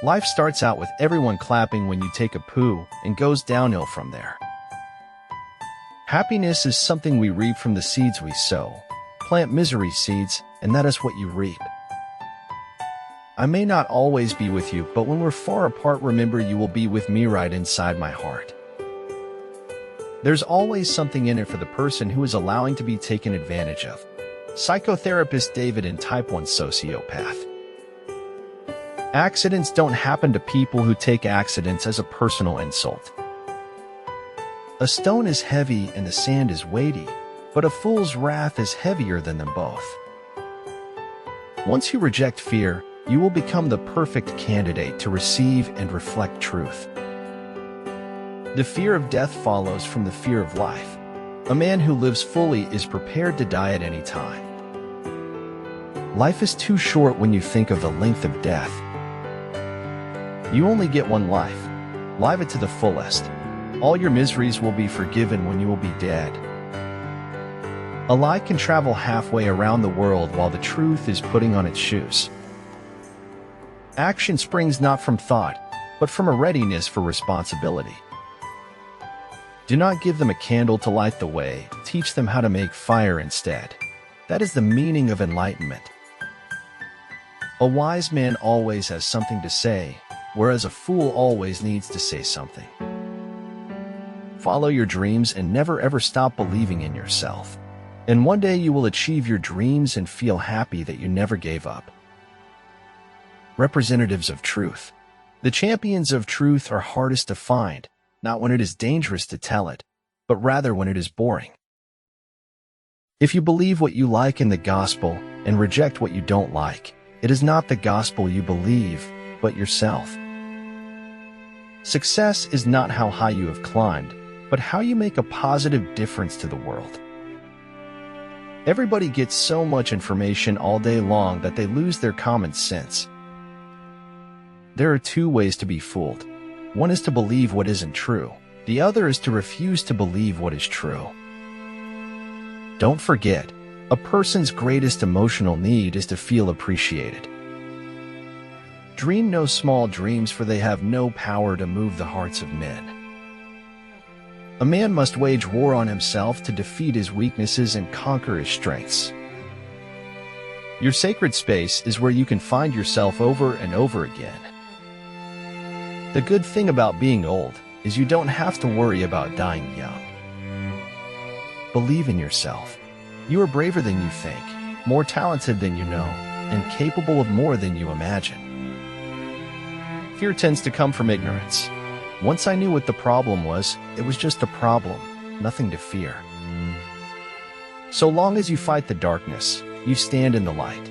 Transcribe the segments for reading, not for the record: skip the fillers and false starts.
Life starts out with everyone clapping when you take a poo and goes downhill from there. Happiness is something we reap from the seeds we sow. Plant misery seeds, and that is what you reap. I may not always be with you, but when we're far apart, remember you will be with me right inside my heart. There's always something in it for the person who is allowing to be taken advantage of. Psychotherapist David and Type 1 sociopath. Accidents don't happen to people who take accidents as a personal insult. A stone is heavy and the sand is weighty, but a fool's wrath is heavier than them both. Once you reject fear, you will become the perfect candidate to receive and reflect truth. The fear of death follows from the fear of life. A man who lives fully is prepared to die at any time. Life is too short when you think of the length of death. You only get one life. Live it to the fullest. All your miseries will be forgiven when you will be dead. A lie can travel halfway around the world while the truth is putting on its shoes. Action springs not from thought, but from a readiness for responsibility. Do not give them a candle to light the way, teach them how to make fire instead. That is the meaning of enlightenment. A wise man always has something to say, whereas a fool always needs to say something. Follow your dreams and never ever stop believing in yourself. And one day you will achieve your dreams and feel happy that you never gave up. Representatives of truth. The champions of truth are hardest to find, not when it is dangerous to tell it, but rather when it is boring. If you believe what you like in the gospel and reject what you don't like, it is not the gospel you believe, but yourself. Success is not how high you have climbed, but how you make a positive difference to the world. Everybody gets so much information all day long that they lose their common sense. There are two ways to be fooled. One is to believe what isn't true. The other is to refuse to believe what is true. Don't forget, a person's greatest emotional need is to feel appreciated. Dream no small dreams, for they have no power to move the hearts of men. A man must wage war on himself to defeat his weaknesses and conquer his strengths. Your sacred space is where you can find yourself over and over again. The good thing about being old is you don't have to worry about dying young. Believe in yourself. You are braver than you think, more talented than you know, and capable of more than you imagine. Fear tends to come from ignorance. Once I knew what the problem was, it was just a problem, nothing to fear. So long as you fight the darkness, you stand in the light.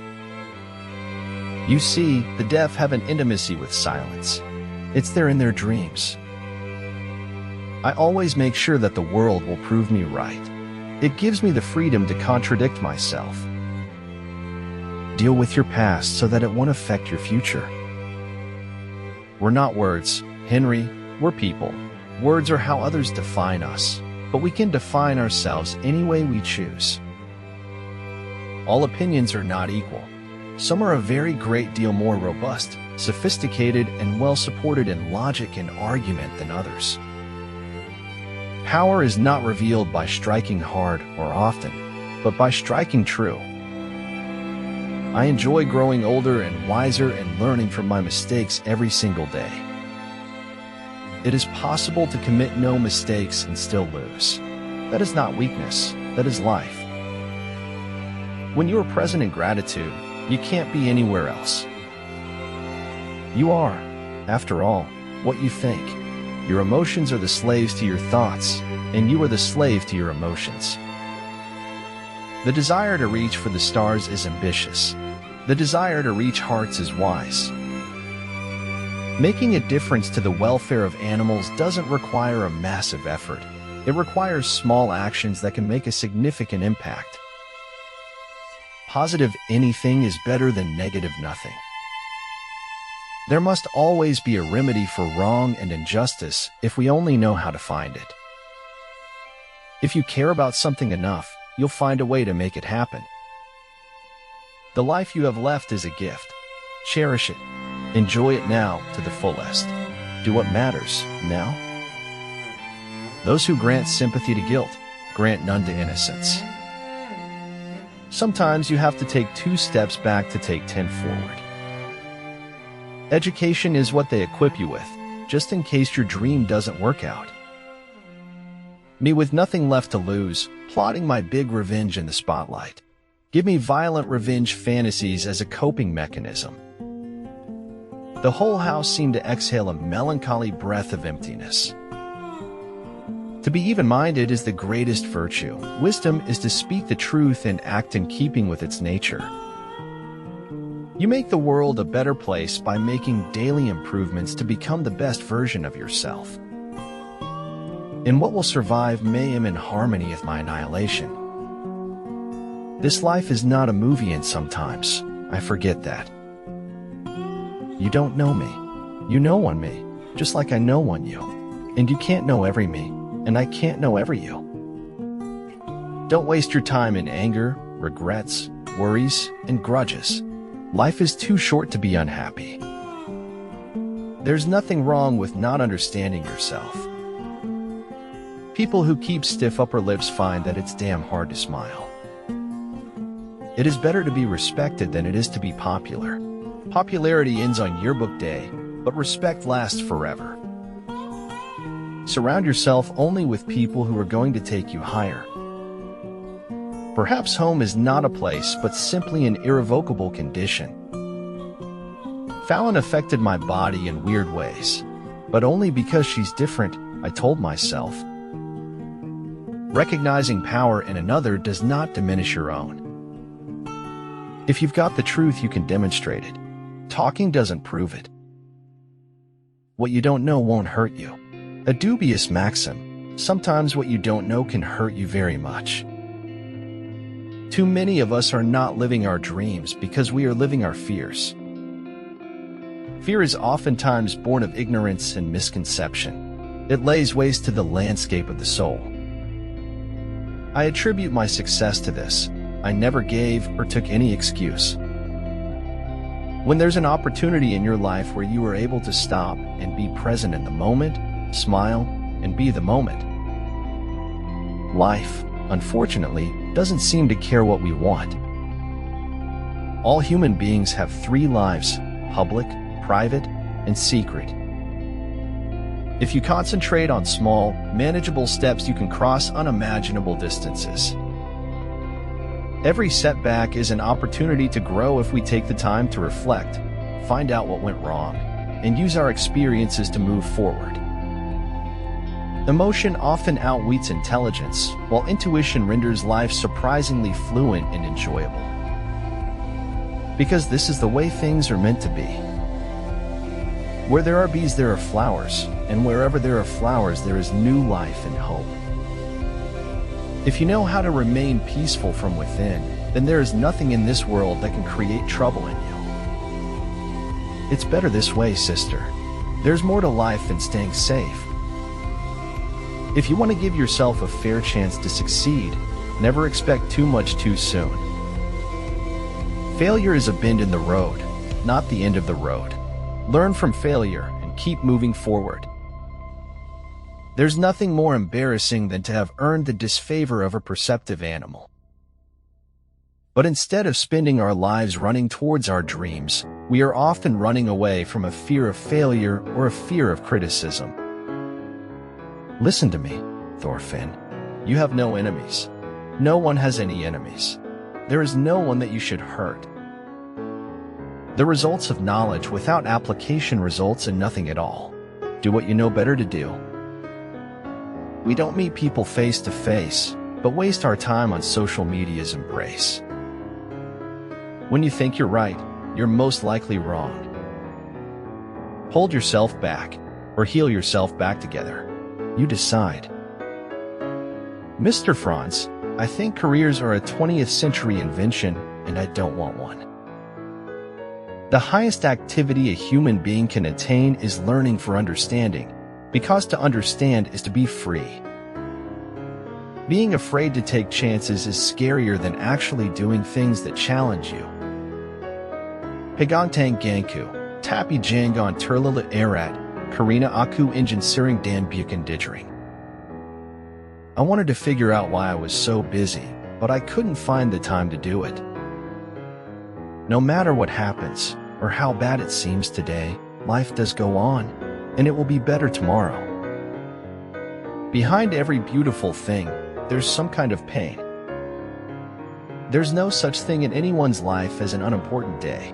You see, the deaf have an intimacy with silence. It's there in their dreams. I always make sure that the world will prove me right. It gives me the freedom to contradict myself. Deal with your past so that it won't affect your future. We're not words, Henry, we're people. Words are how others define us, but we can define ourselves any way we choose. All opinions are not equal. Some are a very great deal more robust, sophisticated, and well-supported in logic and argument than others. Power is not revealed by striking hard or often, but by striking true. I enjoy growing older and wiser and learning from my mistakes every single day. It is possible to commit no mistakes and still lose. That is not weakness, that is life. When you are present in gratitude, you can't be anywhere else. You are, after all, what you think. Your emotions are the slaves to your thoughts, and you are the slave to your emotions. The desire to reach for the stars is ambitious. The desire to reach hearts is wise. Making a difference to the welfare of animals doesn't require a massive effort. It requires small actions that can make a significant impact. Positive anything is better than negative nothing. There must always be a remedy for wrong and injustice if we only know how to find it. If you care about something enough, you'll find a way to make it happen. The life you have left is a gift. Cherish it. Enjoy it now to the fullest. Do what matters now. Those who grant sympathy to guilt grant none to innocence. Sometimes you have to take 2 steps back to take 10 forward. Education is what they equip you with, just in case your dream doesn't work out. Me with nothing left to lose, plotting my big revenge in the spotlight. Give me violent revenge fantasies as a coping mechanism. The whole house seemed to exhale a melancholy breath of emptiness. To be even-minded is the greatest virtue. Wisdom is to speak the truth and act in keeping with its nature. You make the world a better place by making daily improvements to become the best version of yourself. And what will survive mayhem and harmony with my annihilation? This life is not a movie, and sometimes I forget that. You don't know me. You know one me, just like I know one you. And you can't know every me, and I can't know every you. Don't waste your time in anger, regrets, worries, and grudges. Life is too short to be unhappy. There's nothing wrong with not understanding yourself. People who keep stiff upper lips find that it's damn hard to smile. It is better to be respected than it is to be popular. Popularity ends on yearbook day, but respect lasts forever. Surround yourself only with people who are going to take you higher. Perhaps home is not a place, but simply an irrevocable condition. Fallon affected my body in weird ways, but only because she's different, I told myself. Recognizing power in another does not diminish your own. If you've got the truth, you can demonstrate it. Talking doesn't prove it. What you don't know won't hurt you. A dubious maxim. Sometimes what you don't know can hurt you very much. Too many of us are not living our dreams because we are living our fears. Fear is oftentimes born of ignorance and misconception. It lays waste to the landscape of the soul. I attribute my success to this. I never gave or took any excuse. When there's an opportunity in your life where you are able to stop and be present in the moment, smile, and be the moment. Life, unfortunately, doesn't seem to care what we want. All human beings have 3 lives: public, private, and secret. If you concentrate on small, manageable steps, you can cross unimaginable distances. Every setback is an opportunity to grow if we take the time to reflect, find out what went wrong, and use our experiences to move forward. Emotion often outweighs intelligence, while intuition renders life surprisingly fluent and enjoyable. Because this is the way things are meant to be. Where there are bees, there are flowers, and wherever there are flowers, there is new life and hope. If you know how to remain peaceful from within, then there is nothing in this world that can create trouble in you. It's better this way, sister. There's more to life than staying safe. If you want to give yourself a fair chance to succeed, never expect too much too soon. Failure is a bend in the road, not the end of the road. Learn from failure and keep moving forward. There's nothing more embarrassing than to have earned the disfavor of a perceptive animal. But instead of spending our lives running towards our dreams, we are often running away from a fear of failure or a fear of criticism. Listen to me, Thorfinn. You have no enemies. No one has any enemies. There is no one that you should hurt. The results of knowledge without application results in nothing at all. Do what you know better to do. We don't meet people face to face, but waste our time on social media's embrace. When you think you're right, you're most likely wrong. Hold yourself back, or heal yourself back together. You decide. Mr. Franz, I think careers are a 20th century invention, and I don't want one. The highest activity a human being can attain is learning for understanding, because to understand is to be free. Being afraid to take chances is scarier than actually doing things that challenge you. Pagongtang Ganku, Tapi jangan terlalu erat, karena aku ingin sering dan bukan didering. I wanted to figure out why I was so busy, but I couldn't find the time to do it. No matter what happens, or how bad it seems today, life does go on, and it will be better tomorrow. Behind every beautiful thing, there's some kind of pain. There's no such thing in anyone's life as an unimportant day.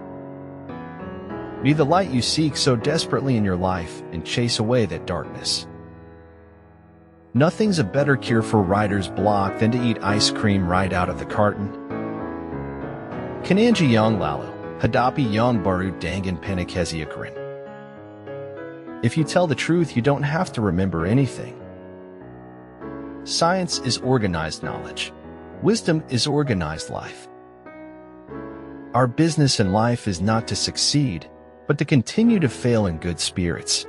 Be the light you seek so desperately in your life and chase away that darkness. Nothing's a better cure for writer's block than to eat ice cream right out of the carton. Kananji yang lalu, hadapi yang baru dengan penakesiakaran. If you tell the truth, you don't have to remember anything. Science is organized knowledge. Wisdom is organized life. Our business in life is not to succeed, but to continue to fail in good spirits.